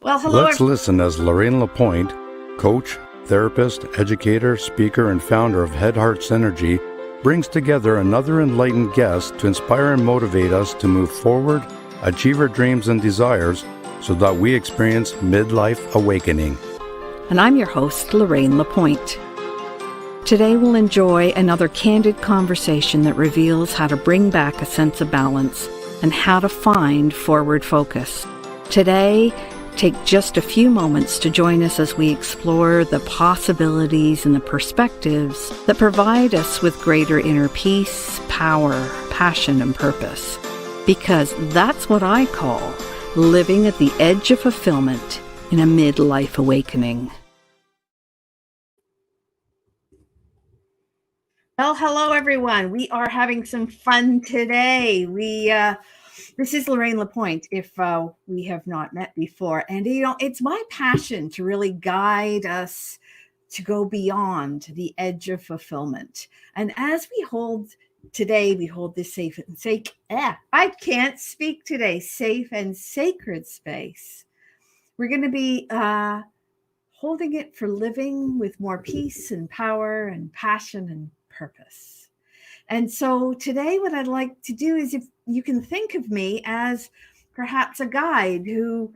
Well, hello. Let's listen as Lorraine Lapointe, coach, therapist, educator, speaker, and founder of Head Heart Synergy, brings together another enlightened guest to inspire and motivate us to move forward, achieve our dreams and desires, so that we experience midlife awakening. And I'm your host, Lorraine Lapointe. Today we'll enjoy another candid conversation that reveals how to bring back a sense of balance and how to find forward focus. Today, take just a few moments to join us as we explore the possibilities and the perspectives that provide us with greater inner peace, power, passion, and purpose. Because that's what I call living at the edge of fulfillment in a midlife awakening. Well, hello everyone. We are having some fun today. This is Lorraine Lapointe, if we have not met before. And, it's my passion to really guide us to go beyond the edge of fulfillment. And as we hold this safe and sacred space. We're going to be holding it for living with more peace and power and passion and purpose. And so today what I'd like to do is, if you can think of me as perhaps a guide who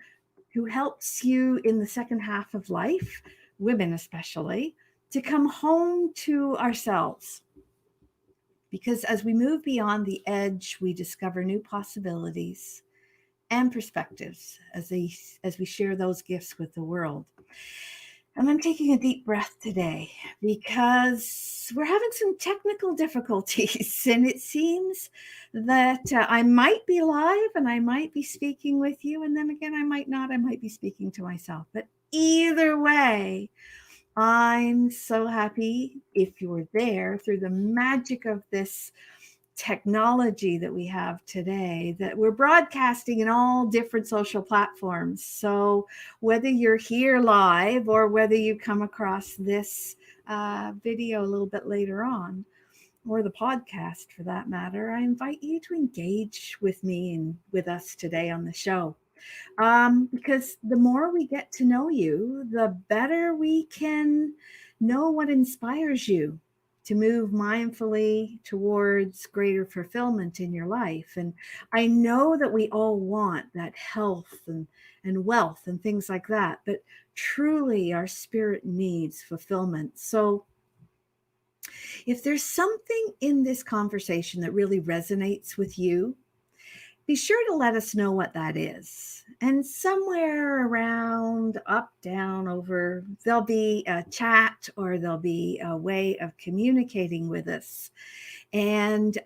helps you in the second half of life, women especially, to come home to ourselves. Because as we move beyond the edge, we discover new possibilities and perspectives as we share those gifts with the world. And I'm taking a deep breath today because we're having some technical difficulties, and it seems that I might be live and I might be speaking with you, and then again I might not. I might be speaking to myself. But either way, I'm so happy if you're there through the magic of this technology that we have today, that we're broadcasting in all different social platforms. So whether you're here live or whether you come across this video a little bit later on, or the podcast for that matter, I invite you to engage with me and with us today on the show. Because the more we get to know you, the better we can know what inspires you to move mindfully towards greater fulfillment in your life. And I know that we all want that health and wealth and things like that, but truly our spirit needs fulfillment. So if there's something in this conversation that really resonates with you, be sure to let us know what that is. And somewhere around, up, down, over, there'll be a chat or there'll be a way of communicating with us. And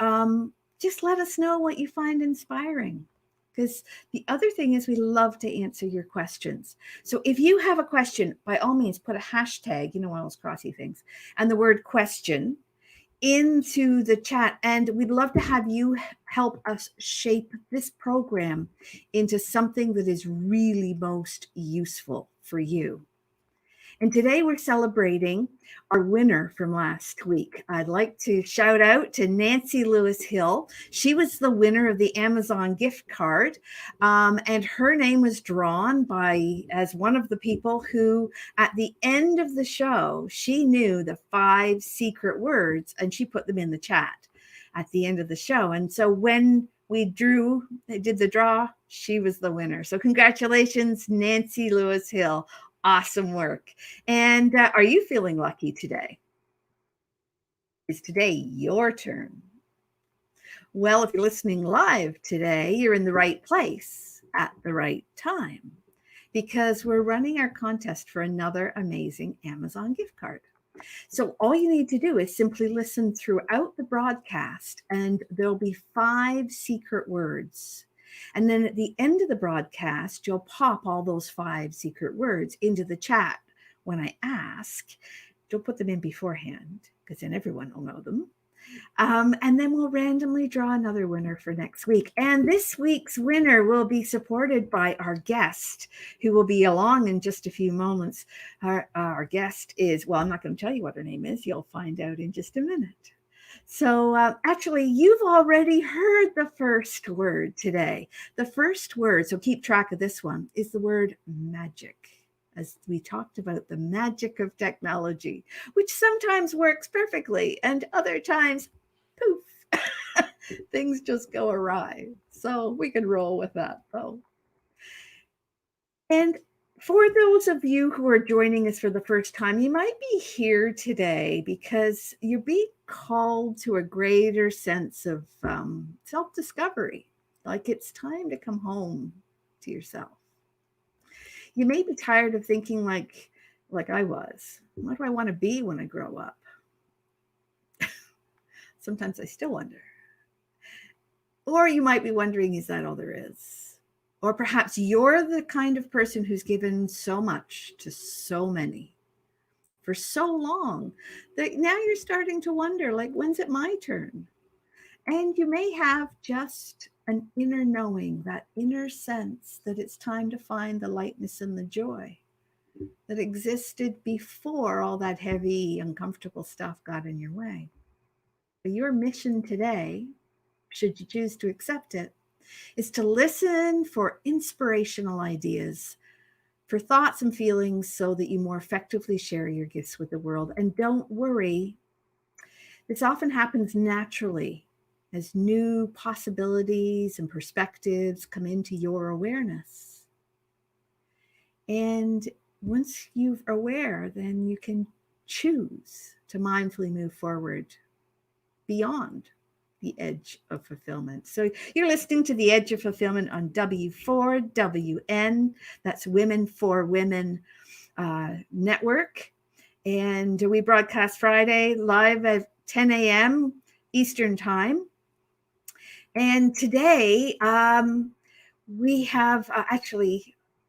just let us know what you find inspiring. Because the other thing is, we love to answer your questions. So if you have a question, by all means, put a hashtag, one of those crossy things, and the word question into the chat, and we'd love to have you help us shape this program into something that is really most useful for you. And today we're celebrating our winner from last week. I'd like to shout out to Nancy Lewis Hill. She was the winner of the Amazon gift card, and her name was drawn as one of the people who, at the end of the show, she knew the 5 secret words, and she put them in the chat at the end of the show. And so when we did the draw, she was the winner. So congratulations, Nancy Lewis Hill. Awesome work. And are you feeling lucky today? Is today your turn? Well, if you're listening live today, you're in the right place at the right time, because we're running our contest for another amazing Amazon gift card. So all you need to do is simply listen throughout the broadcast, and there'll be 5 secret words. And then at the end of the broadcast, you'll pop all those 5 secret words into the chat when I ask. Don't put them in beforehand, because then everyone will know them. And then we'll randomly draw another winner for next week. And this week's winner will be supported by our guest, who will be along in just a few moments. Our guest is, well, I'm not going to tell you what her name is. You'll find out in just a minute. So, actually, you've already heard the first word today. The first word, so keep track of this one, is the word magic. As we talked about the magic of technology, which sometimes works perfectly and other times, poof, things just go awry. So, we can roll with that, though. And for those of you who are joining us for the first time, you might be here today because you're being called to a greater sense of self discovery. Like it's time to come home to yourself. You may be tired of thinking like I was. What do I want to be when I grow up? Sometimes I still wonder. Or you might be wondering, is that all there is? Or perhaps you're the kind of person who's given so much to so many for so long that now you're starting to wonder, like, when's it my turn? And you may have just an inner knowing, that inner sense that it's time to find the lightness and the joy that existed before all that heavy, uncomfortable stuff got in your way. But your mission today, should you choose to accept it, is to listen for inspirational ideas, for thoughts and feelings, so that you more effectively share your gifts with the world. And don't worry, this often happens naturally as new possibilities and perspectives come into your awareness. And once you're aware, then you can choose to mindfully move forward beyond the edge of fulfillment. So you're listening to The Edge of Fulfillment on W4WN. That's Women for Women Network. And we broadcast Friday live at 10 a.m. Eastern Time. And today we have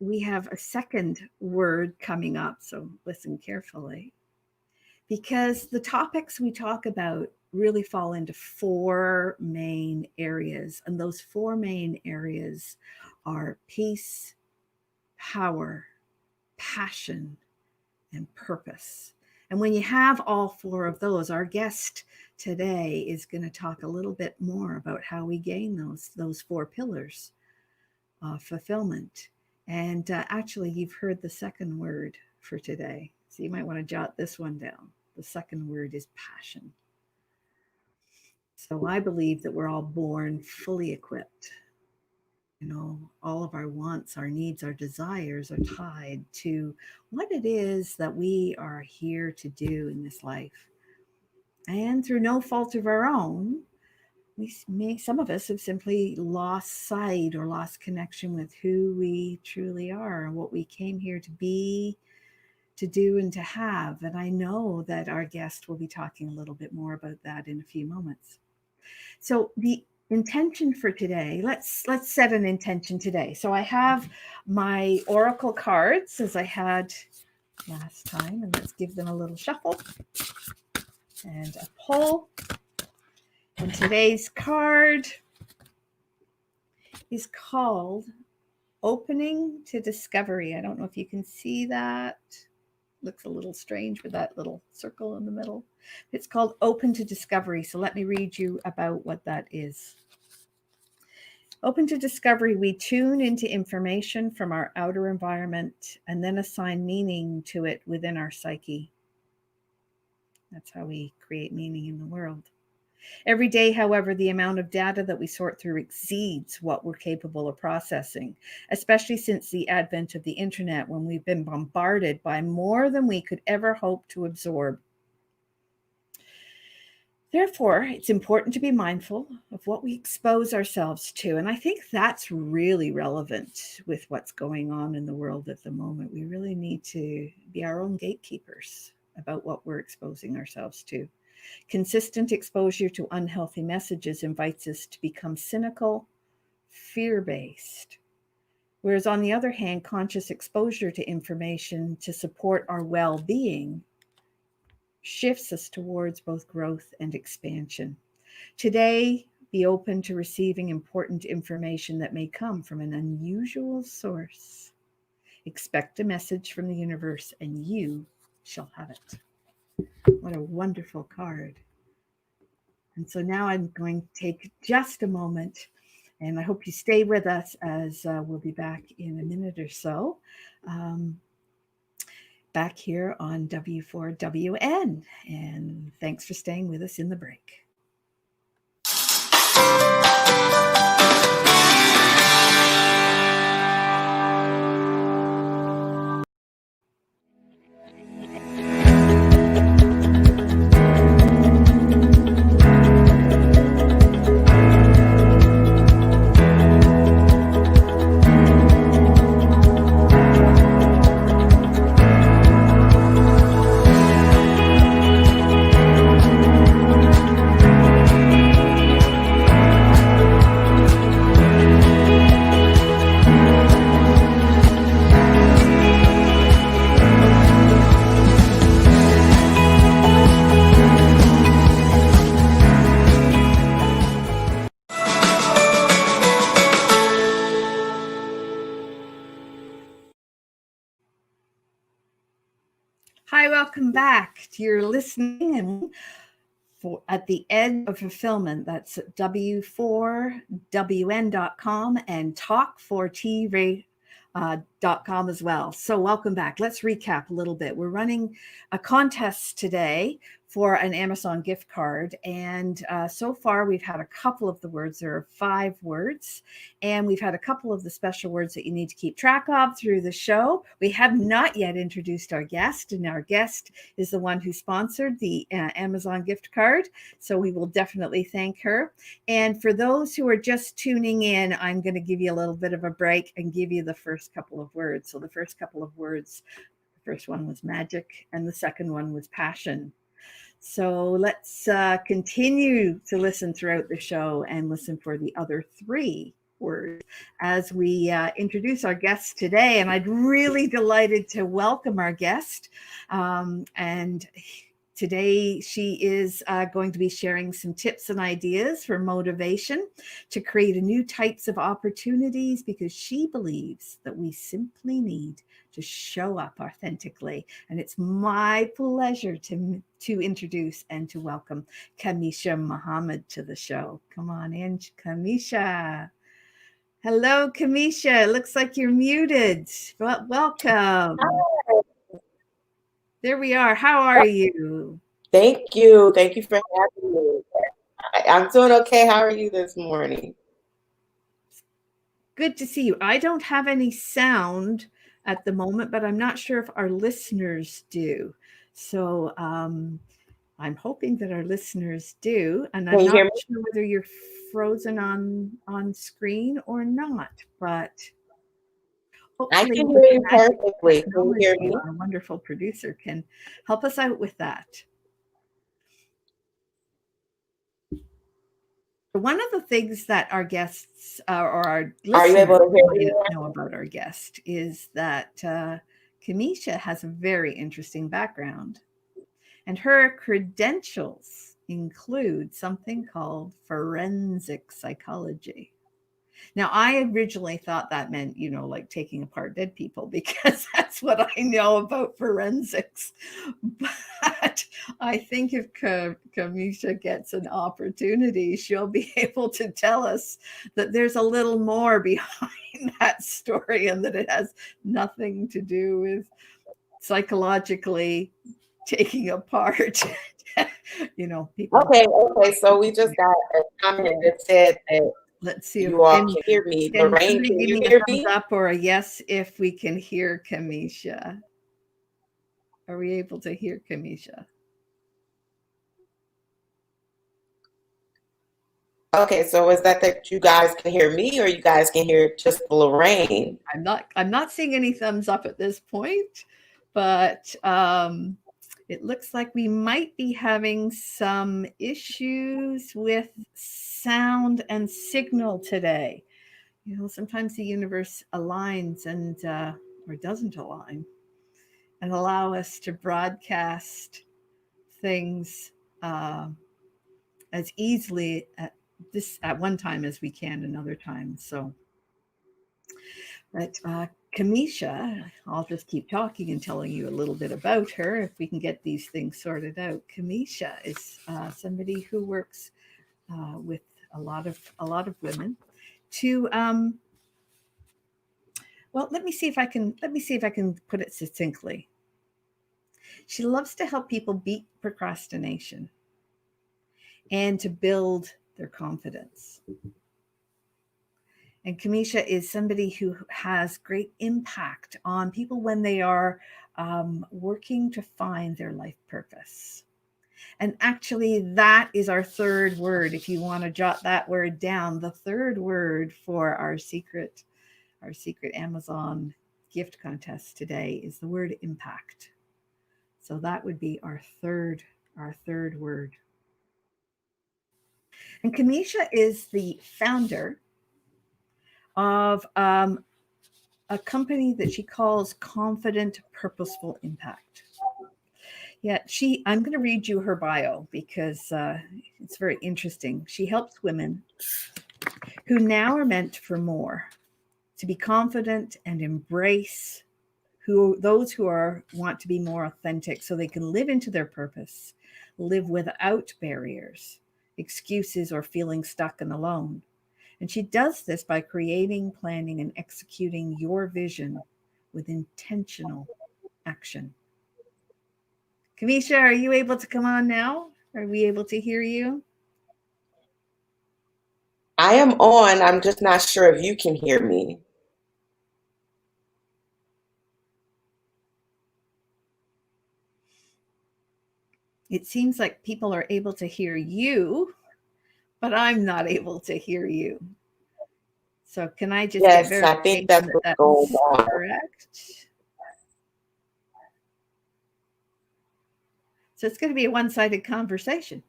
we have a second word coming up. So listen carefully, because the topics we talk about really fall into four main areas. And those four main areas are peace, power, passion, and purpose. And when you have all four of those, our guest today is going to talk a little bit more about how we gain those four pillars of fulfillment. And actually, you've heard the second word for today. So you might want to jot this one down. The second word is passion. So I believe that we're all born fully equipped. You know, all of our wants, our needs, our desires are tied to what it is that we are here to do in this life. And through no fault of our own, some of us have simply lost sight or lost connection with who we truly are and what we came here to be, to do, and to have. And I know that our guest will be talking a little bit more about that in a few moments. So the intention for today, let's set an intention today. So I have my oracle cards as I had last time, and let's give them a little shuffle and a pull. And today's card is called Opening to Discovery. I don't know if you can see that. Looks a little strange with that little circle in the middle. It's called Open to Discovery. So let me read you about what that is. Open to discovery, we tune into information from our outer environment and then assign meaning to it within our psyche. That's how we create meaning in the world. Every day, however, the amount of data that we sort through exceeds what we're capable of processing, especially since the advent of the internet, when we've been bombarded by more than we could ever hope to absorb. Therefore, it's important to be mindful of what we expose ourselves to. And I think that's really relevant with what's going on in the world at the moment. We really need to be our own gatekeepers about what we're exposing ourselves to. Consistent exposure to unhealthy messages invites us to become cynical, fear-based. Whereas on the other hand, conscious exposure to information to support our well-being shifts us towards both growth and expansion. Today, be open to receiving important information that may come from an unusual source. Expect a message from the universe, and you shall have it. What a wonderful card. And so now I'm going to take just a moment, and I hope you stay with us as we'll be back in a minute or so. Back here on W4WN. And thanks for staying with us in the break. Hi, welcome back. You're listening for at the edge of fulfillment. That's W4WN.com and Talk4T.com as well. So welcome back. Let's recap a little bit. We're running a contest today for an Amazon gift card. And so far, we've had a couple of the words. There are 5 words. And we've had a couple of the special words that you need to keep track of through the show. We have not yet introduced our guest. And our guest is the one who sponsored the Amazon gift card. So we will definitely thank her. And for those who are just tuning in, I'm going to give you a little bit of a break and give you the first couple of words. So the first couple of words, the first one was magic and the second one was passion. So let's continue to listen throughout the show and listen for the other 3 words as we introduce our guest today. And I'd really delighted to welcome our guest. And today she is going to be sharing some tips and ideas for motivation to create a new types of opportunities, because she believes that we simply need to show up authentically. And it's my pleasure to introduce and to welcome Cameasha Muhammad to the show. Come on in, Cameasha. Hello, Cameasha. Looks like you're muted. Well, welcome. Hi. There we are. How are you? Thank you. Thank you for having me. I'm doing okay. How are you this morning? Good to see you. I don't have any sound at the moment, but I'm not sure if our listeners do. So I'm hoping that our listeners do. And I'm Can you hear not me? sure whether you're frozen on screen or not, but I hopefully can with hear the you magic of perfectly. Can you hear technology, me? our wonderful producer can help us out with that. One of the things that our guests or our Are you able listeners to hear might me? not know about our guest is that Cameasha has a very interesting background, and her credentials include something called forensic psychology. Now, I originally thought that meant, like taking apart dead people, because that's what I know about forensics. But I think if Cameasha gets an opportunity, she'll be able to tell us that there's a little more behind that story, and that it has nothing to do with psychologically taking apart, people. Okay. So we just got a comment that said that Let's see if you all can hear me. can Lorraine, somebody can give you me a hear thumbs me? up or a yes if we can hear Cameasha. Are we able to hear Cameasha? Okay, so is that you guys can hear me, or you guys can hear just Lorraine? I'm not seeing any thumbs up at this point, but it looks like we might be having some issues with sound and signal today. Sometimes the universe aligns and or doesn't align and allow us to broadcast things as easily at one time as we can another time. So, but Cameasha, I'll just keep talking and telling you a little bit about her if we can get these things sorted out. Cameasha is somebody who works with a lot of women to well, let me see if I can put it succinctly. She loves to help people beat procrastination and to build their confidence. And Cameasha is somebody who has great impact on people when they are working to find their life purpose. And actually, that is our third word. If you want to jot that word down, the third word for our secret Amazon gift contest today is the word impact. So that would be our third word. And Cameasha is the founder of a company that she calls Confident Purposeful Impact. Yeah, I'm going to read you her bio because it's very interesting. She helps women who now are meant for more to be confident and embrace those who want to be more authentic so they can live into their purpose, live without barriers, excuses, or feeling stuck and alone. And she does this by creating, planning, and executing your vision with intentional action. Cameasha, are you able to come on now? Are we able to hear you? I am on. I'm just not sure if you can hear me. It seems like people are able to hear you, but I'm not able to hear you. So can I just get Yes, I think that's verification that what's going that's on. correct? So it's going to be a one-sided conversation.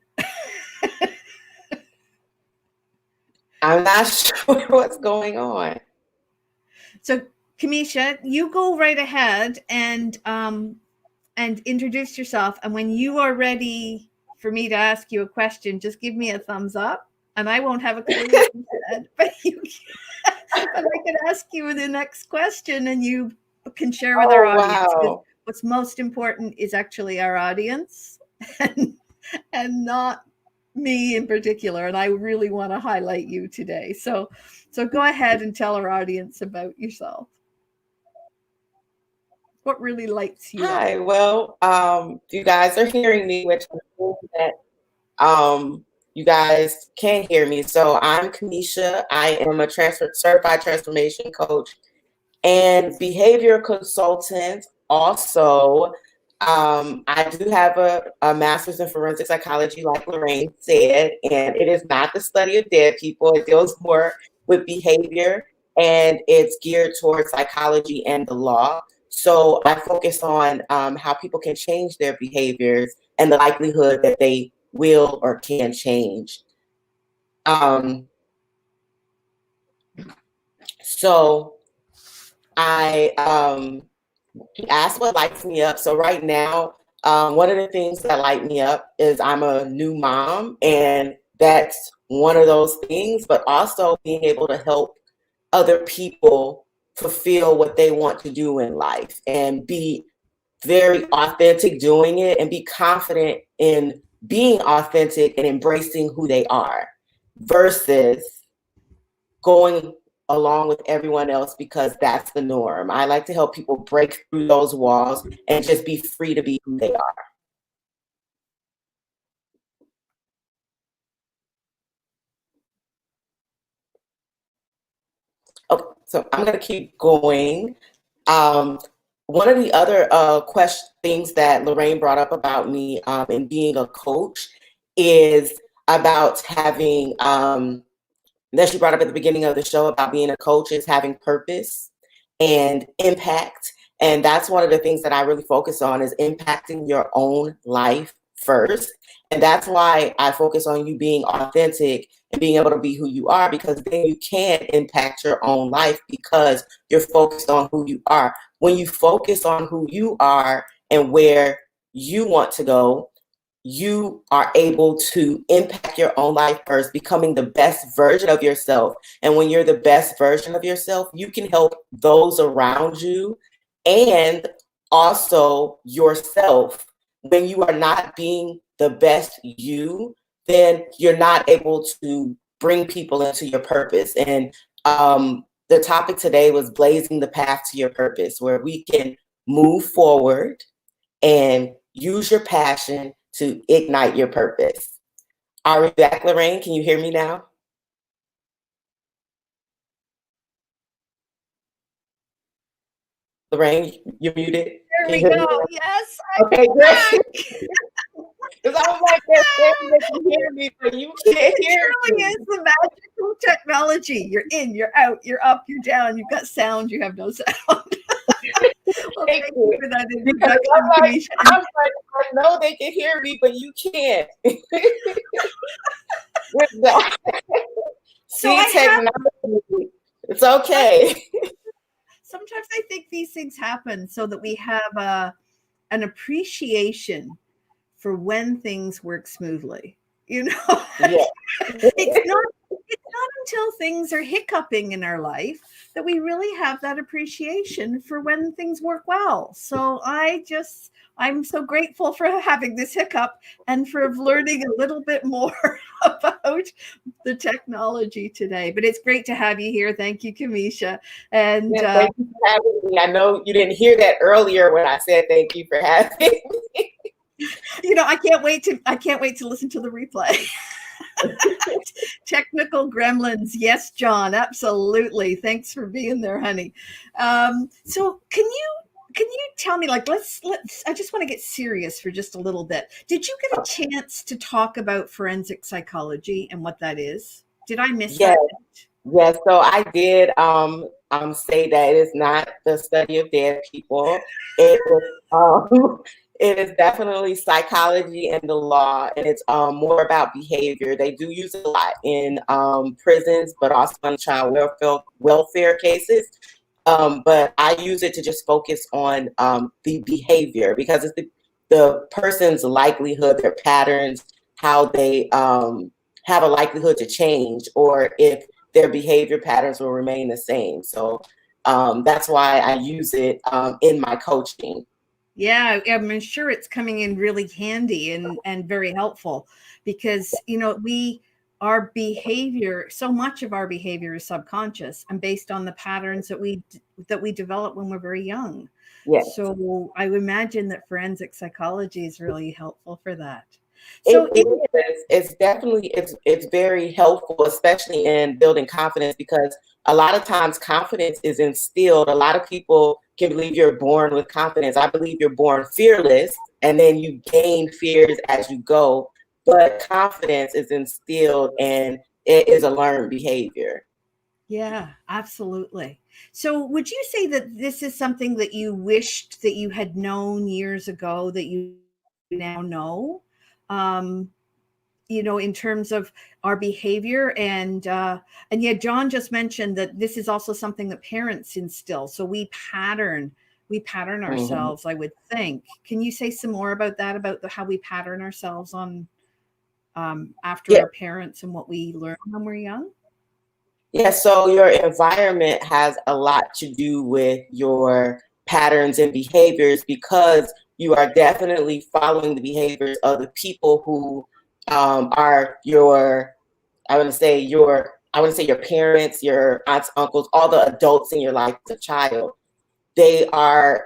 I'm not sure what's going on. So Cameasha, you go right ahead and introduce yourself. And when you are ready for me to ask you a question, just give me a thumbs up. And I won't have a clue what you said, but I can ask you the next question, and you can share with our audience. Wow. What's most important is actually our audience, and not me in particular. And I really want to highlight you today. So go ahead and tell our audience about yourself. What really lights you up? Hi. Well, you guys are hearing me, which means that you guys can hear me. So I'm Cameasha. I am a certified transformation coach and behavior consultant. Also, I do have a master's in forensic psychology, like Lorraine said, and it is not the study of dead people. It deals more with behavior, and it's geared towards psychology and the law. So I focus on how people can change their behaviors and the likelihood that they will or can change. So I asked what lights me up. So right now, one of the things that light me up is I'm a new mom, and that's one of those things, but also being able to help other people fulfill what they want to do in life and be very authentic doing it and be confident in being authentic and embracing who they are versus going along with everyone else because that's the norm. I like to help people break through those walls and just be free to be who they are. Okay, so I'm going to keep going. One of the other things that Lorraine brought up about me in being a coach is about having, that she brought up at the beginning of the show about being a coach is having purpose and impact. And that's one of the things that I really focus on is impacting your own life first. And that's why I focus on you being authentic and being able to be who you are, because then you can impact your own life because you're focused on who you are. When you focus on who you are and where you want to go, you are able to impact your own life first, becoming the best version of yourself. And when you're the best version of yourself, you can help those around you and also yourself. When you are not being the best you, then you're not able to bring people into your purpose. And the topic today was blazing the path to your purpose, where we can move forward and use your passion to ignite your purpose. Are we back, Lorraine? Can you hear me now? Lorraine, you're muted. There we go. Yes. Okay, great. Because I was like, they're saying they can hear me, but you can't hear It really me. is the magical technology. You're in, you're out, you're up, you're down. You've got sound, you have no sound. Well, thank you for that introduction, Cameasha. I'm like, I know they can hear me, but you can't. With that. So See, technology. It's okay. Sometimes I think these things happen so that we have an appreciation for when things work smoothly. You know, Yeah. it's not until things are hiccuping in our life that we really have that appreciation for when things work well. So I'm so grateful for having this hiccup and for learning a little bit more about the technology today. But it's great to have you here. Thank you, Cameasha. And thank you for having me. I know you didn't hear that earlier when I said thank you for having me. You know, I can't wait to listen to the replay. Technical gremlins. Yes, John, absolutely. Thanks for being there, honey. So can you tell me, like, let's I just want to get serious for just a little bit. Did you get a chance to talk about forensic psychology and what that is? Did I miss that? Yes, so I did say that it is not the study of dead people. It is definitely psychology and the law, and it's more about behavior. They do use it a lot in prisons, but also in child welfare cases. But I use it to just focus on the behavior, because it's the person's likelihood, their patterns, how they have a likelihood to change, or if their behavior patterns will remain the same. So that's why I use it in my coaching. Yeah, I'm sure it's coming in really handy and very helpful, because, you know, our behavior, so much of our behavior is subconscious and based on the patterns that we develop when we're very young. Yes. So I would imagine that forensic psychology is really helpful for that. So it's definitely, it's very helpful, especially in building confidence, because a lot of times confidence is instilled. A lot of people can believe you're born with confidence. I believe you're born fearless, and then you gain fears as you go. But confidence is instilled, and it is a learned behavior. Yeah, absolutely. So would you say that this is something that you wished that you had known years ago that you now know? You know, in terms of our behavior, and yet John just mentioned that this is also something that parents instill. So we pattern ourselves, I would think. Can you say some more about that, about how we pattern ourselves on after our parents and what we learn when we're young? Yeah, so your environment has a lot to do with your patterns and behaviors, because you are definitely following the behaviors of the people who are your, I want to say your parents, your aunts, uncles, all the adults in your life as a child. They are,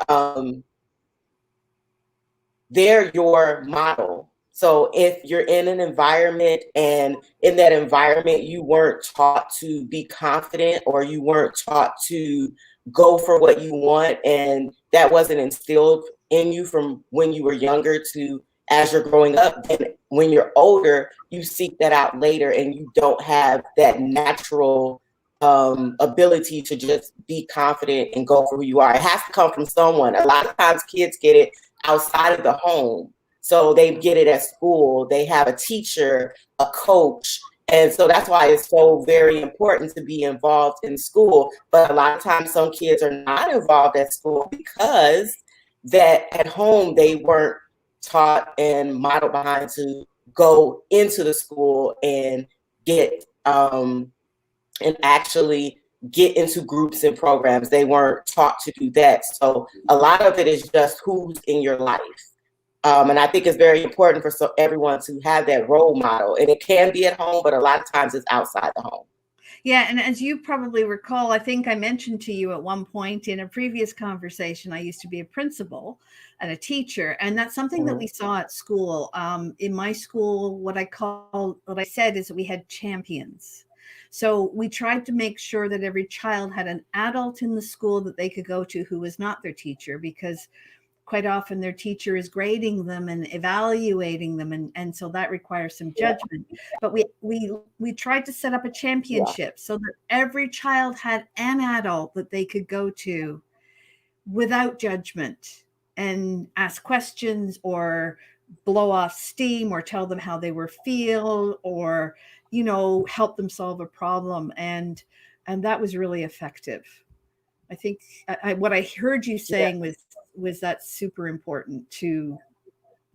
they're your model. So if you're in an environment, and in that environment you weren't taught to be confident, or you weren't taught to go for what you want, and that wasn't instilled in you from when you were younger to as you're growing up, then when you're older, you seek that out later, and you don't have that natural ability to just be confident and go for who you are. It has to come from someone. A lot of times kids get it outside of the home. So they get it at school. They have a teacher, a coach. And so that's why it's so very important to be involved in school. But a lot of times some kids are not involved at school because that at home they weren't taught and modeled behind to go into the school and get and actually get into groups and programs. They weren't taught to do that. So a lot of it is just who's in your life. And I think it's very important for everyone to have that role model. And it can be at home, but a lot of times it's outside the home. Yeah, and as you probably recall, I think I mentioned to you at one point in a previous conversation, I used to be a principal and a teacher, and that's something that we saw at school. In my school, what I said is that we had champions. So we tried to make sure that every child had an adult in the school that they could go to who was not their teacher, because quite often their teacher is grading them and evaluating them, and so that requires some judgment. But we tried to set up a championship so that every child had an adult that they could go to without judgment and ask questions or blow off steam or tell them how they were feel, or help them solve a problem. And that was really effective. I think what I heard you saying was that's super important to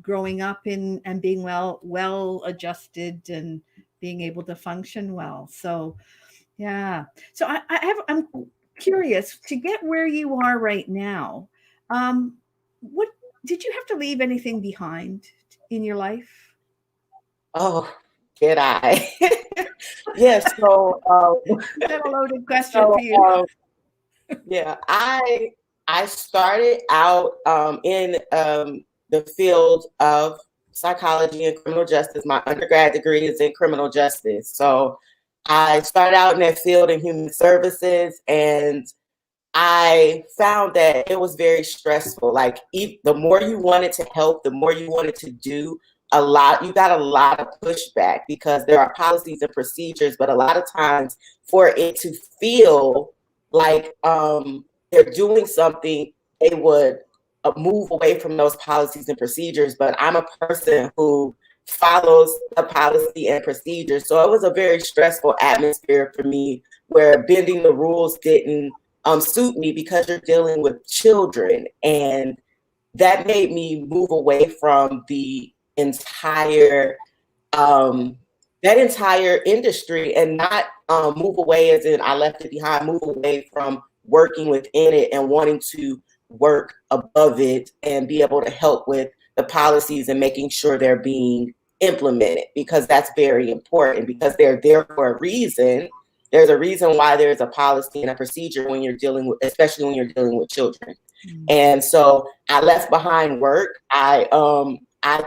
growing up in and being well adjusted and being able to function well. So yeah. So I'm curious to get where you are right now. What did you have to leave anything behind in your life? Oh, did I? Yes. So, Is that a loaded question for you? yeah, I started out in the field of psychology and criminal justice. My undergrad degree is in criminal justice. So I started out in that field in human services, and I found that it was very stressful. Like the more you wanted to help, the more you wanted to do a lot, you got a lot of pushback because there are policies and procedures, but a lot of times for it to feel like they're doing something, they would move away from those policies and procedures. But I'm a person who follows the policy and procedures. So it was a very stressful atmosphere for me where bending the rules didn't suit me because you're dealing with children. And that made me move away from the entire industry, and not move away as in I left it behind, move away from working within it and wanting to work above it and be able to help with the policies and making sure they're being implemented, because that's very important, because they're there for a reason. There's a reason why there's a policy and a procedure when you're dealing with, especially when you're dealing with children. Mm-hmm. And so I left behind work. I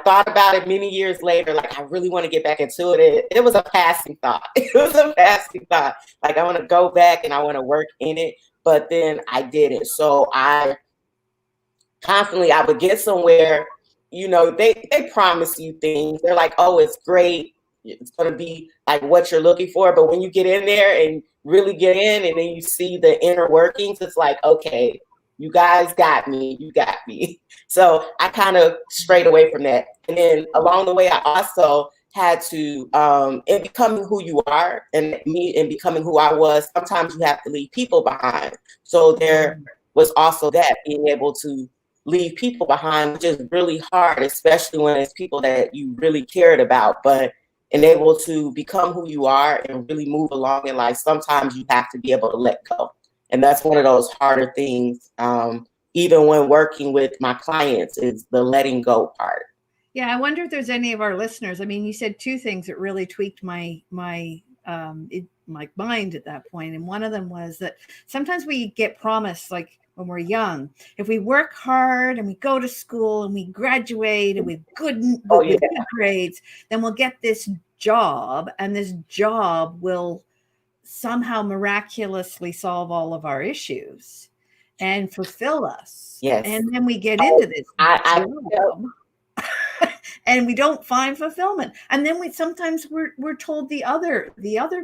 thought about it many years later, like I really want to get back into it. It was a passing thought. It was a passing thought. Like I want to go back and I want to work in it, but then I didn't. So I would get somewhere, they promise you things. They're like, oh, it's great. It's going to be like what you're looking for. But when you get in there and really get in and then you see the inner workings, it's like, okay, you guys got me. You got me. So I kind of strayed away from that. And then along the way, I also had to, in becoming who you are and becoming who I was, sometimes you have to leave people behind. So there was also that, being able to leave people behind, which is really hard, especially when it's people that you really cared about. But and able to become who you are and really move along in life, sometimes you have to be able to let go. And that's one of those harder things, even when working with my clients, is the letting go part. Yeah, I wonder if there's any of our listeners. I mean, you said two things that really tweaked my mind at that point. And one of them was that sometimes we get promised, like when we're young, if we work hard and we go to school and we graduate and with good grades, then we'll get this job, and this job will somehow miraculously solve all of our issues and fulfill us. Yes. And then we get into this job and we don't find fulfillment. And then we're told the other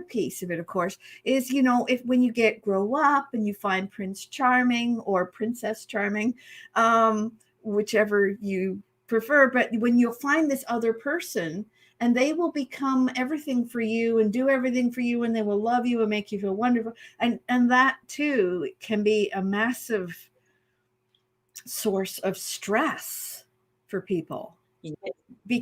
piece of it, of course, is, if when you grow up and you find Prince Charming or Princess Charming, whichever you prefer, but when you'll find this other person and they will become everything for you and do everything for you, and they will love you and make you feel wonderful. And that too can be a massive source of stress for people.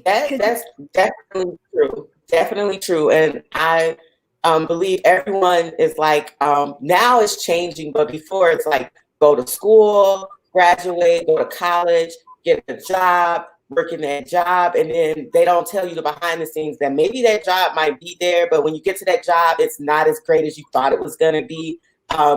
That's definitely true. Definitely true. And I believe everyone is like, now it's changing, but before it's like, go to school, graduate, go to college, get a job, working that job, and then they don't tell you the behind the scenes that maybe that job might be there, but when you get to that job, it's not as great as you thought it was going to be,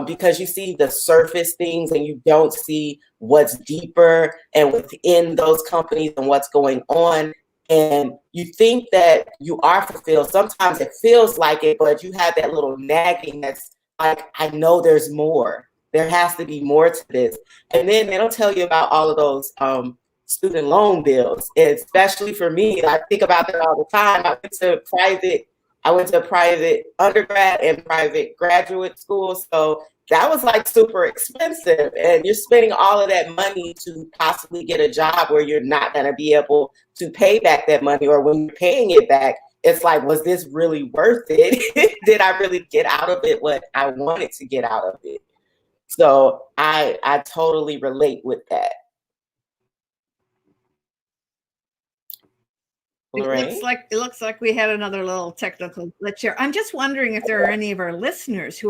because you see the surface things and you don't see what's deeper and within those companies and what's going on. And you think that you are fulfilled. Sometimes it feels like it, but you have that little nagging that's like, I know there's more. There has to be more to this. And then they don't tell you about all of those student loan bills. And especially for me, I think about that all the time. I went to private undergrad and private graduate school. So that was like super expensive. And you're spending all of that money to possibly get a job where you're not going to be able to pay back that money. Or when you're paying it back, it's like, was this really worth it? Did I really get out of it what I wanted to get out of it? So I totally relate with that. It looks like we had another little technical glitch here. I'm just wondering if there are any of our listeners who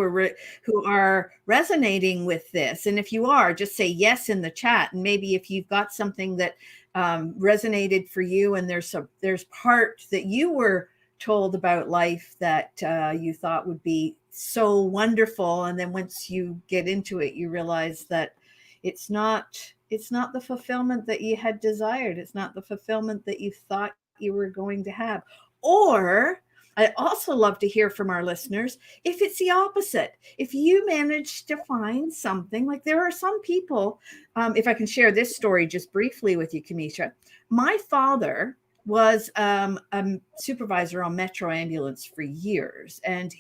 are resonating with this, and if you are, just say yes in the chat. And maybe if you've got something that resonated for you, and there's part that you were told about life that you thought would be so wonderful, and then once you get into it, you realize that it's not the fulfillment that you had desired. It's not the fulfillment that you thought you were going to have. Or I also love to hear from our listeners if it's the opposite. If you manage to find something, like there are some people, if I can share this story just briefly with you, Cameasha. My father was a supervisor on Metro Ambulance for years, and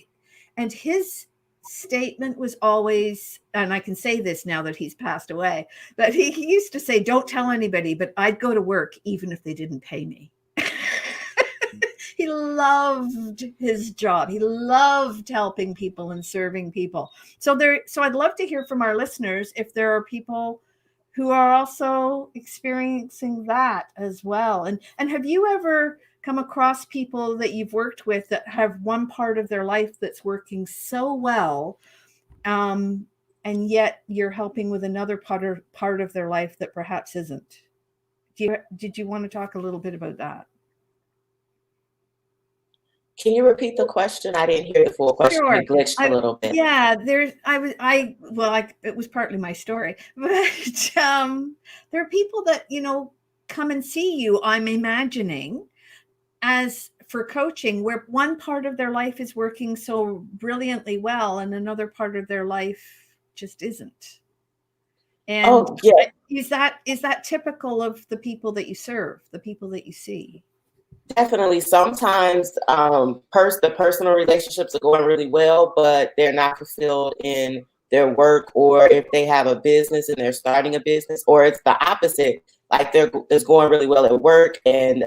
his statement was always, and I can say this now that he's passed away, but he used to say, don't tell anybody, but I'd go to work even if they didn't pay me. He loved his job. He loved helping people and serving people. So I'd love to hear from our listeners if there are people who are also experiencing that as well. And have you ever come across people that you've worked with that have one part of their life that's working so well, and yet you're helping with another part of their life that perhaps isn't? Did you want to talk a little bit about that? Can you repeat the question? I didn't hear the full question. Sure. It glitched a little bit. Yeah, it was partly my story, but there are people that, come and see you, I'm imagining, as for coaching, where one part of their life is working so brilliantly well and another part of their life just isn't. And is that typical of the people that you serve, the people that you see? Definitely. Sometimes the personal relationships are going really well, but they're not fulfilled in their work, or if they have a business and they're starting a business, or it's the opposite. Like it's going really well at work and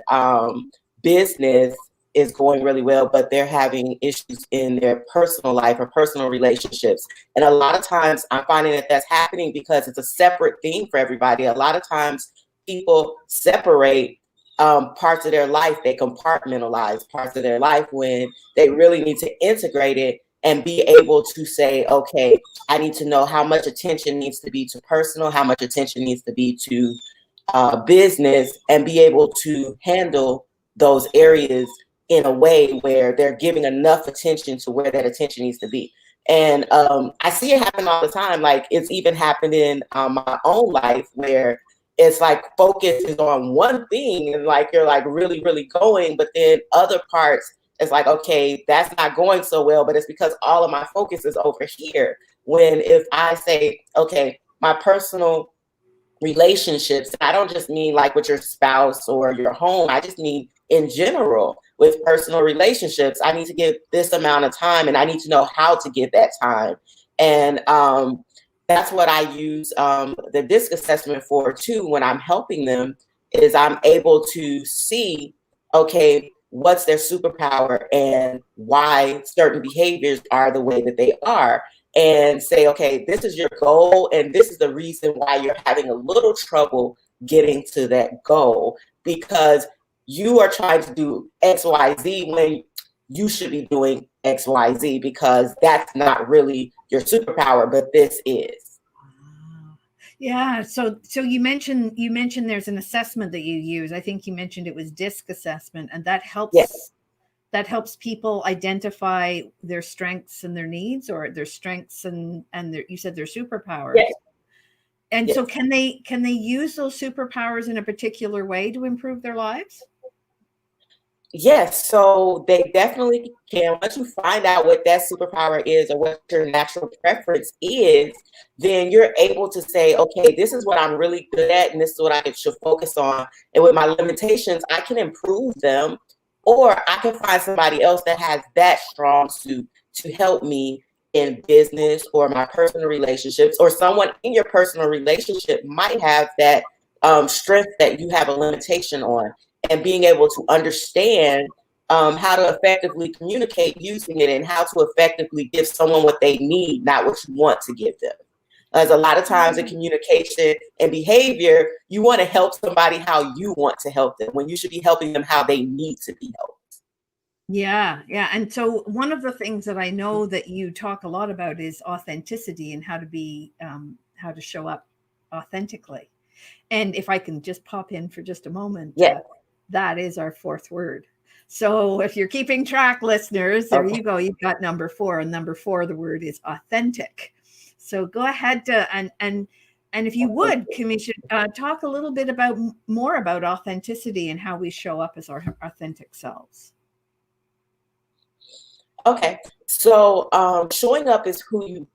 business is going really well, but they're having issues in their personal life or personal relationships. And a lot of times I'm finding that that's happening because it's a separate thing for everybody. A lot of times people separate parts of their life. They compartmentalize parts of their life when they really need to integrate it and be able to say, okay, I need to know how much attention needs to be to personal, how much attention needs to be to business, and be able to handle those areas in a way where they're giving enough attention to where that attention needs to be. And I see it happen all the time. Like it's even happened in my own life where it's like focus is on one thing and like you're like really, really going, but then other parts, it's like, okay, that's not going so well, but it's because all of my focus is over here. When if I say, okay, my personal relationships, I don't just mean like with your spouse or your home, I just mean in general with personal relationships, I need to give this amount of time and I need to know how to give that time. And that's what I use the DISC assessment for too. When I'm helping them, is I'm able to see, okay, what's their superpower and why certain behaviors are the way that they are, and say, okay, this is your goal, and this is the reason why you're having a little trouble getting to that goal, because you are trying to do X, Y, Z when you should be doing X, Y, Z, because that's not really your superpower, but this is. Yeah. So you mentioned there's an assessment that you use. I think you mentioned it was DISC assessment, and Yes, that helps people identify their strengths and their needs, or their strengths and you said their superpowers. yes, And so yes. can they use those superpowers in a particular way to improve their lives? Yes, so they definitely can. Once you find out what that superpower is or what your natural preference is, then you're able to say, okay, this is what I'm really good at, and this is what I should focus on. And with my limitations, I can improve them, or I can find somebody else that has that strong suit to help me in business or my personal relationships, or someone in your personal relationship might have that strength that you have a limitation on, and being able to understand how to effectively communicate using it, and how to effectively give someone what they need, not what you want to give them. As a lot of times in communication and behavior, you want to help somebody how you want to help them, when you should be helping them how they need to be helped. Yeah, yeah. And so one of the things that I know that you talk a lot about is authenticity, and how to show up authentically. And if I can just pop in for just a moment, Yes. that is our fourth word. So if you're keeping track, listeners, there Okay. you go. You've got number four, and number four, the word is authentic. So go ahead and if you would, Cameasha, talk a little bit more about authenticity and how we show up as our authentic selves. Okay, so showing up as who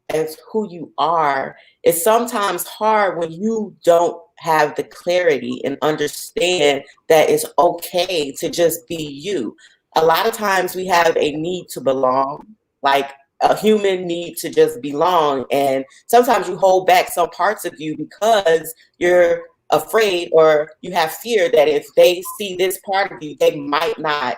you are is sometimes hard when you don't have the clarity and understand that it's okay to just be you. A lot of times we have a need to belong, like a human need to just belong, and sometimes you hold back some parts of you because you're afraid, or you have fear that if they see this part of you, they might not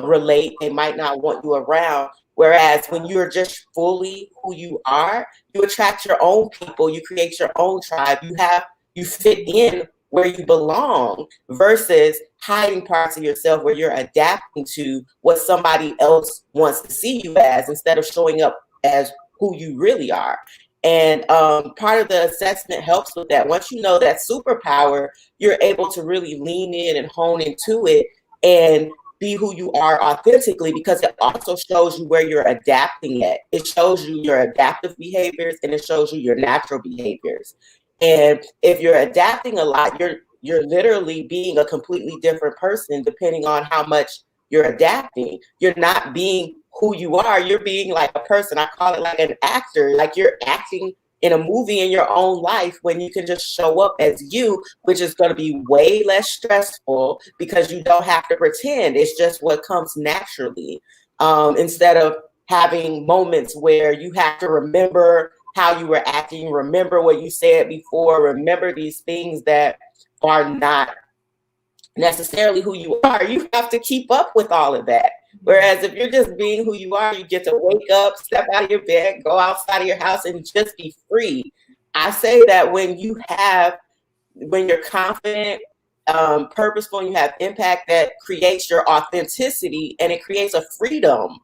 relate, they might not want you around. Whereas when you're just fully who you are, you attract your own people, you create your own tribe, you fit in where you belong, versus hiding parts of yourself where you're adapting to what somebody else wants to see you as, instead of showing up as who you really are. And part of the assessment helps with that. Once you know that superpower, you're able to really lean in and hone into it and be who you are authentically, because it also shows you where you're adapting at. It shows you your adaptive behaviors, and it shows you your natural behaviors. And if you're adapting a lot, you're literally being a completely different person depending on how much you're adapting. You're not being who you are, you're being like a person. I call it like an actor, like you're acting in a movie in your own life, when you can just show up as you, which is going to be way less stressful because you don't have to pretend. It's just what comes naturally, instead of having moments where you have to remember how you were acting, remember what you said before, remember these things that are not necessarily who you are. You have to keep up with all of that. Whereas if you're just being who you are, you get to wake up, step out of your bed, go outside of your house, and just be free. I say that when you're confident, purposeful, and you have impact, that creates your authenticity, and it creates a freedom.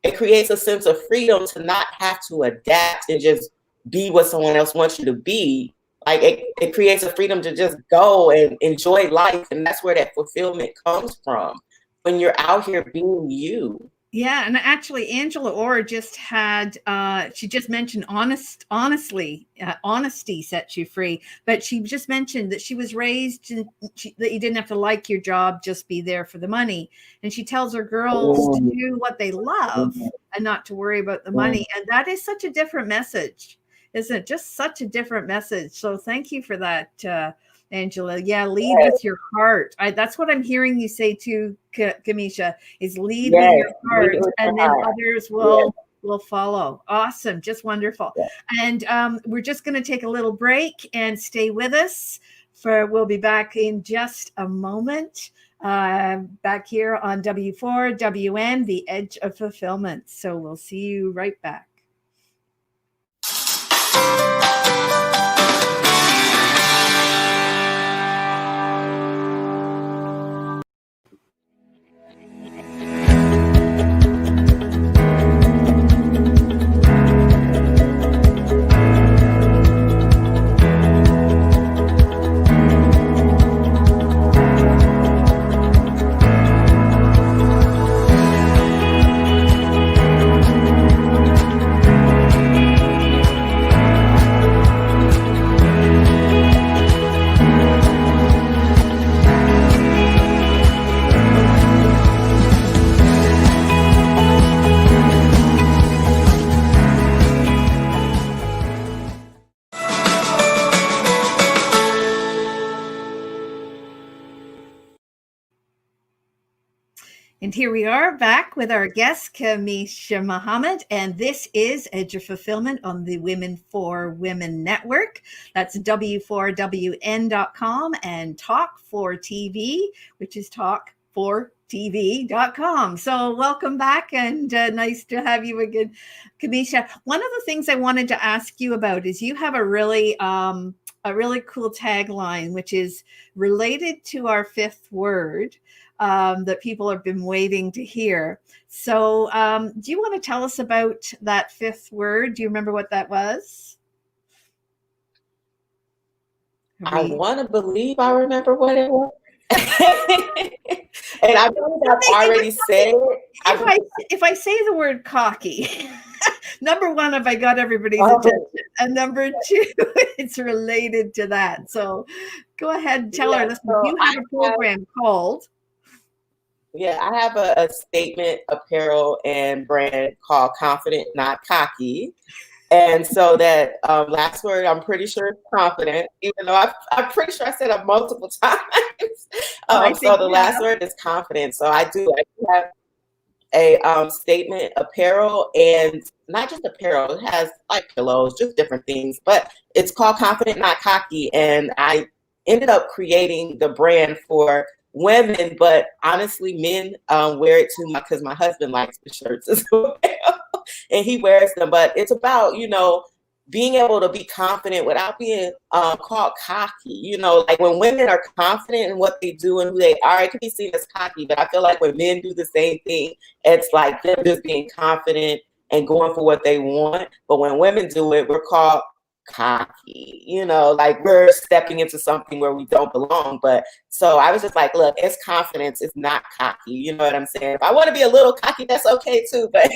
It creates a sense of freedom to not have to adapt and just be what someone else wants you to be. Like it creates a freedom to just go and enjoy life. And that's where that fulfillment comes from, when you're out here being you. Yeah, and actually, Angela Orr just had, she just mentioned honesty sets you free. But she just mentioned that she was raised that you didn't have to like your job, just be there for the money. And she tells her girls to do what they love and not to worry about the money. And that is such a different message, isn't it? Just such a different message. So thank you for that, Angela. Yeah, lead with your heart. That's what I'm hearing you say too, Cameasha, is lead with your heart, and then others will follow. Awesome. Just wonderful. And we're just going to take a little break and stay with us, for we'll be back in just a moment, back here on W4WN, The Edge of Fulfillment. So we'll see you right back. And here we are back with our guest, Cameasha Muhammad, and this is Edge of Fulfillment on the Women for Women Network. That's W4WN.com and Talk for TV, which is talk4tv.com. So welcome back, and nice to have you again, Cameasha. One of the things I wanted to ask you about is you have a really cool tagline, which is related to our fifth word. That people have been waiting to hear. So do you want to tell us about that fifth word? Do you remember what that was? I want to believe I remember what it was. And I know I've already said it. If I say the word cocky, number one, have I got everybody's attention? And number two, it's related to that. So go ahead and tell her, listen, you have a program called... Yeah, I have a statement apparel and brand called Confident Not Cocky. And so that last word, I'm pretty sure is confident, even though I'm pretty sure I said it multiple times. So the last word is confident. So I do have a statement apparel, and not just apparel, it has like pillows, just different things, but it's called Confident Not Cocky. And I ended up creating the brand for women, but honestly, men wear it too much because my husband likes the shirts as well, and he wears them. But it's about, being able to be confident without being called cocky. Like when women are confident in what they do and who they are, it can be seen as cocky. But I feel like when men do the same thing, it's like they're just being confident and going for what they want. But when women do it, we're called cocky, like we're stepping into something where we don't belong. But so I was just like, look, it's confidence, it's not cocky. You know what I'm saying? If I want to be a little cocky, that's okay too, but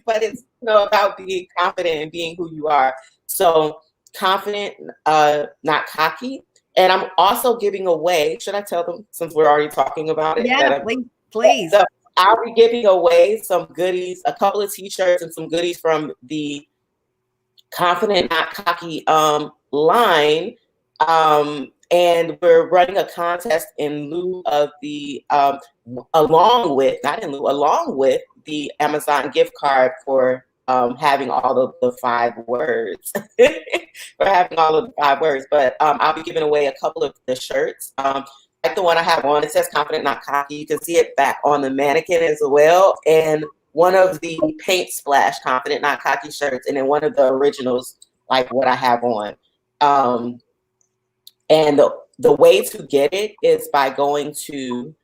but it's about being confident and being who you are. So confident, not cocky. And I'm also giving away, should I tell them since we're already talking about it? Yeah, please. So I'll be giving away some goodies, a couple of t-shirts and some goodies from the Confident Not Cocky line, and we're running a contest in lieu of the along with the Amazon gift card for having all of the 5 words. For having all of the 5 words, but I'll be giving away a couple of the shirts. Like the one I have on, it says Confident Not Cocky. You can see it back on the mannequin as well, and one of the paint splash Confident Not Cocky shirts, and then one of the originals, like what I have on. And the way to get it is by going to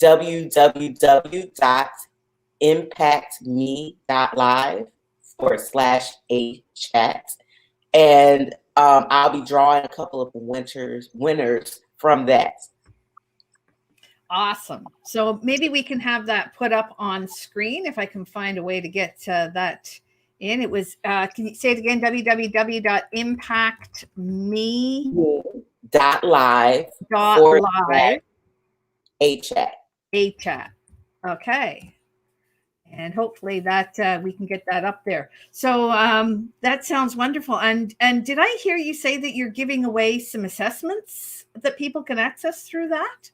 www.impactme.live/a-chat. And I'll be drawing a couple of winners from that. Awesome. So maybe we can have that put up on screen if I can find a way to get that in. It was, can you say it again? www.impactme.live/a-chat. A-chat. Okay. And hopefully that we can get that up there. So that sounds wonderful. And did I hear you say that you're giving away some assessments that people can access through that?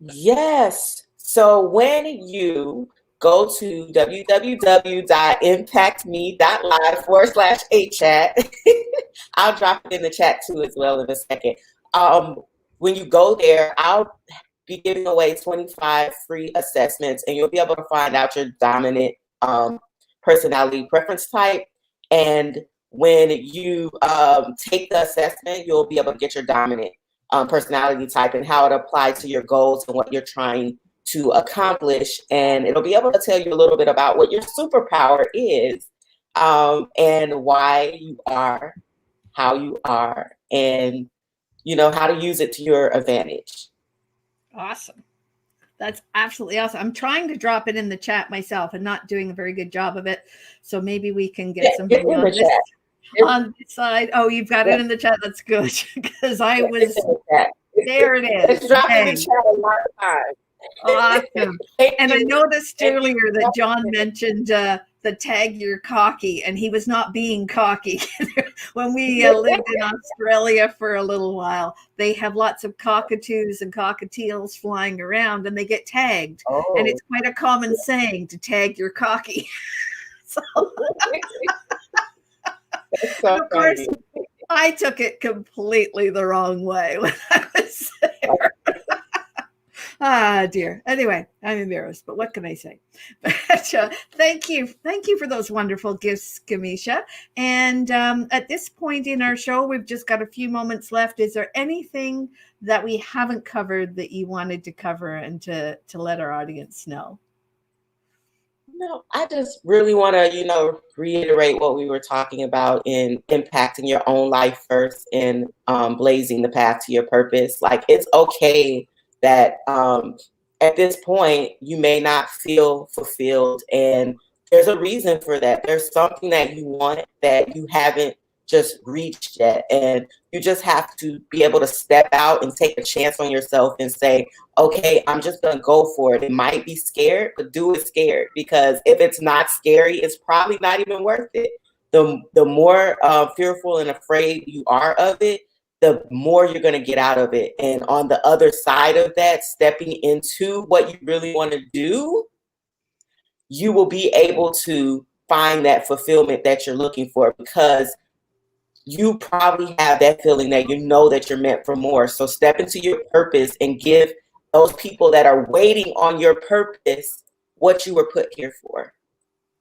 Yes. So when you go to www.impactme.live/a-chat, I'll drop it in the chat too as well in a second. When you go there, I'll be giving away 25 free assessments, and you'll be able to find out your dominant personality preference type. And when you take the assessment, you'll be able to get your dominant personality type and how it applies to your goals and what you're trying to accomplish. And it'll be able to tell you a little bit about what your superpower is, and why you are how you are, and how to use it to your advantage. Awesome. That's absolutely awesome. I'm trying to drop it in the chat myself and not doing a very good job of it. So maybe we can get somebody on this side. Oh, you've got it in the chat. That's good. Because I was there. It is. It's dropped in the chat a lot of times. Awesome. And I noticed earlier that John mentioned the tag you're cocky, and he was not being cocky. When we lived in Australia for a little while, they have lots of cockatoos and cockatiels flying around, and they get tagged. And it's quite a common saying to tag your cocky. So, so of course, I took it completely the wrong way when I was there. Ah, dear. Anyway, I'm embarrassed, but what can I say? But thank you for those wonderful gifts, Cameasha. And at this point in our show, we've just got a few moments left. Is there anything that we haven't covered that you wanted to cover and to let our audience know? No, I just really want to, reiterate what we were talking about in impacting your own life first and blazing the path to your purpose. Like, it's okay that at this point you may not feel fulfilled, and there's a reason for that. There's something that you want that you haven't just reached yet, and you just have to be able to step out and take a chance on yourself and say, okay, I'm just gonna go for it. It might be scared, but do it scared, because if it's not scary, it's probably not even worth it. The more fearful and afraid you are of it, the more you're going to get out of it. And on the other side of that, stepping into what you really want to do, you will be able to find that fulfillment that you're looking for, because you probably have that feeling that you know that you're meant for more. So step into your purpose and give those people that are waiting on your purpose what you were put here for.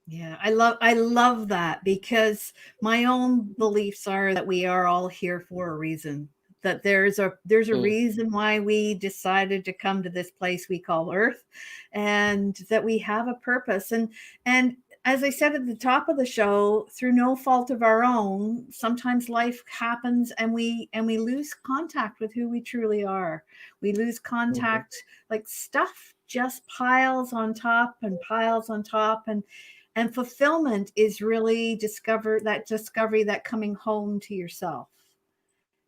Yeah, I love that, because my own beliefs are that we are all here for a reason. That there's a reason why we decided to come to this place we call Earth, and that we have a purpose. And as I said at the top of the show, through no fault of our own, sometimes life happens and we lose contact with who we truly are. We lose contact, like stuff just piles on top and piles on top, and fulfillment is really discovery, that coming home to yourself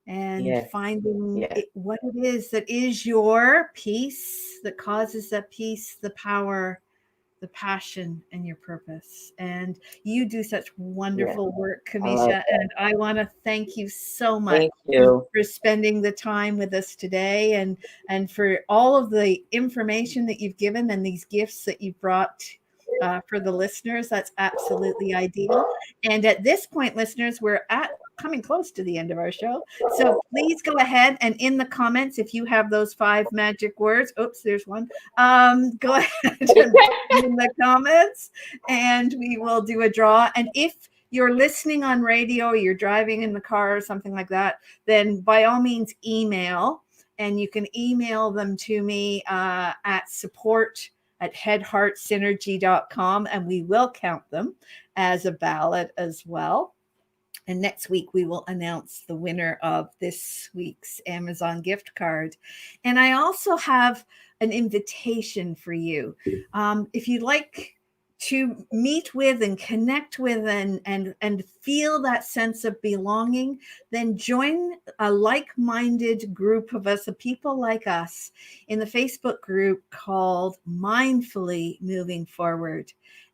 and finding what it is that is your peace, that causes that peace, the power, the passion, and your purpose. And you do such wonderful work, Cameasha, and I want to thank you so much for spending the time with us today, and for all of the information that you've given and these gifts that you've brought for the listeners. That's absolutely ideal. And at this point, listeners, we're coming close to the end of our show. So please go ahead and in the comments, if you have those 5 magic words, oops, there's one, go ahead and put in the comments and we will do a draw. And if you're listening on radio, or you're driving in the car or something like that, then by all means email, and you can email them to me at support@headheartsynergy.com, and we will count them as a ballot as well. And next week, we will announce the winner of this week's Amazon gift card. And I also have an invitation for you. If you'd like to meet with and connect with and feel that sense of belonging, then join a like-minded group of us, of people like us, in the Facebook group called Mindfully Moving Forward.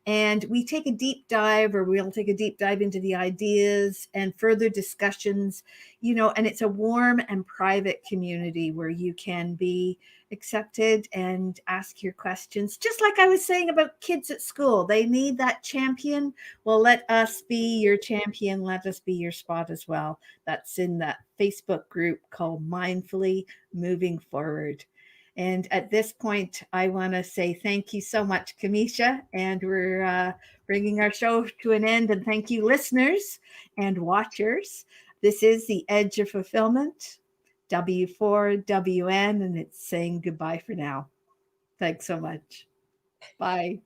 And we take a deep dive, or we'll take a deep dive into the ideas and further discussions, and it's a warm and private community where you can be accepted and ask your questions. Just like I was saying about kids at school, they need that champion. Well, let us be your champion. Let us be your spot as well. That's in that Facebook group called Mindfully Moving Forward. And at this point, I want to say thank you so much, Cameasha, and we're bringing our show to an end. And thank you, listeners and watchers. This is The Edge of Fulfillment, W4WN, and it's saying goodbye for now. Thanks so much. Bye.